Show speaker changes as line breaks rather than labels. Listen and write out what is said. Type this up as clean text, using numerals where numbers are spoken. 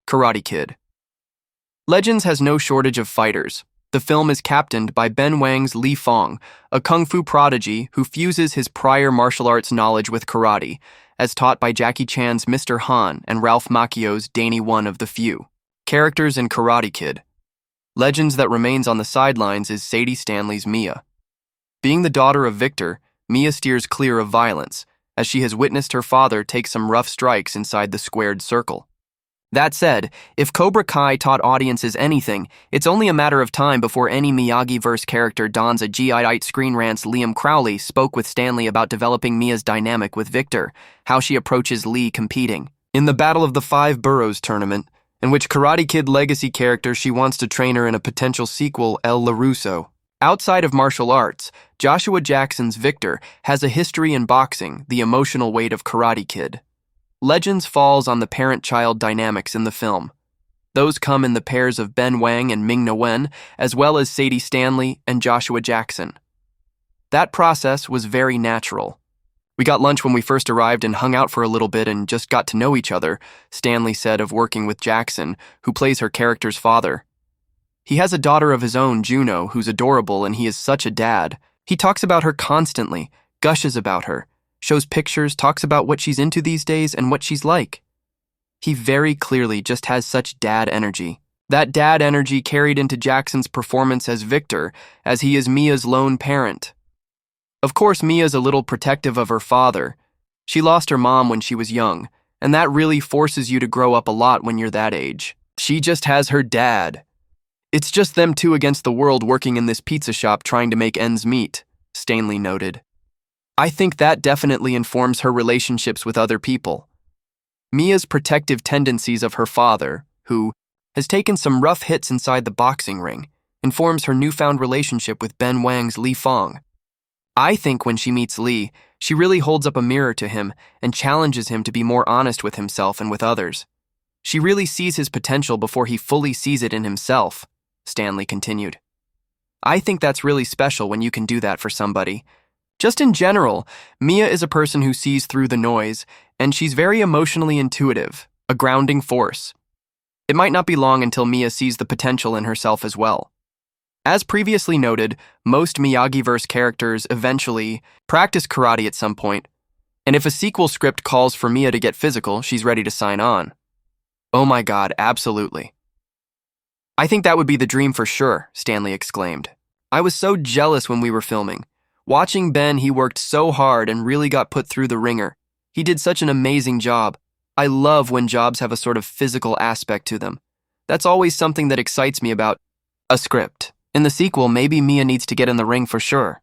Karate Kid. Legends has no shortage of fighters. The film is captained by Ben Wang's Li Fong, a kung fu prodigy who fuses his prior martial arts knowledge with karate, as taught by Jackie Chan's Mr. Han and Ralph Macchio's Danny One of the Few. Characters in Karate Kid. Legends that remains on the sidelines is Sadie Stanley's Mia. Being the daughter of Victor, Mia steers clear of violence, as she has witnessed her father take some rough strikes inside the squared circle. That said, if Cobra Kai taught audiences anything, it's only a matter of time before any Miyagi-verse character dons a G.I. Screen Rant's Liam Crowley spoke with Stanley about developing Mia's dynamic with Victor, how she approaches Lee competing. In the Battle of the Five Boroughs tournament, in which Karate Kid legacy character she wants to train her in a potential sequel, El LaRusso. Outside of martial arts, Joshua Jackson's Victor has a history in boxing, the emotional weight of Karate Kid. Legends falls on the parent-child dynamics in the film. Those come in the pairs of Ben Wang and Ming-Na Wen, as well as Sadie Stanley and Joshua Jackson. That process was very natural. We got lunch when we first arrived and hung out for a little bit and just got to know each other, Stanley said of working with Jackson, who plays her character's father. He has a daughter of his own, Juno, who's adorable, and he is such a dad. He talks about her constantly, gushes about her, shows pictures, talks about what she's into these days and what she's like. He very clearly just has such dad energy. That dad energy carried into Jackson's performance as Victor, as he is Mia's lone parent. Of course, Mia's a little protective of her father. She lost her mom when she was young, and that really forces you to grow up a lot when you're that age. She just has her dad. It's just them two against the world working in this pizza shop trying to make ends meet, Stanley noted. I think that definitely informs her relationships with other people. Mia's protective tendencies of her father, who has taken some rough hits inside the boxing ring, informs her newfound relationship with Ben Wang's Li Fong. I think when she meets Lee, she really holds up a mirror to him and challenges him to be more honest with himself and with others. She really sees his potential before he fully sees it in himself, Stanley continued. I think that's really special when you can do that for somebody. Just in general, Mia is a person who sees through the noise, and she's very emotionally intuitive, a grounding force. It might not be long until Mia sees the potential in herself as well. As previously noted, most Miyagi-verse characters eventually practice karate at some point, and if a sequel script calls for Mia to get physical, she's ready to sign on. Oh my God, absolutely. I think that would be the dream for sure, Stanley exclaimed. I was so jealous when we were filming. Watching Ben, he worked so hard and really got put through the ringer. He did such an amazing job. I love when jobs have a sort of physical aspect to them. That's always something that excites me about a script. In the sequel, maybe Mia needs to get in the ring for sure.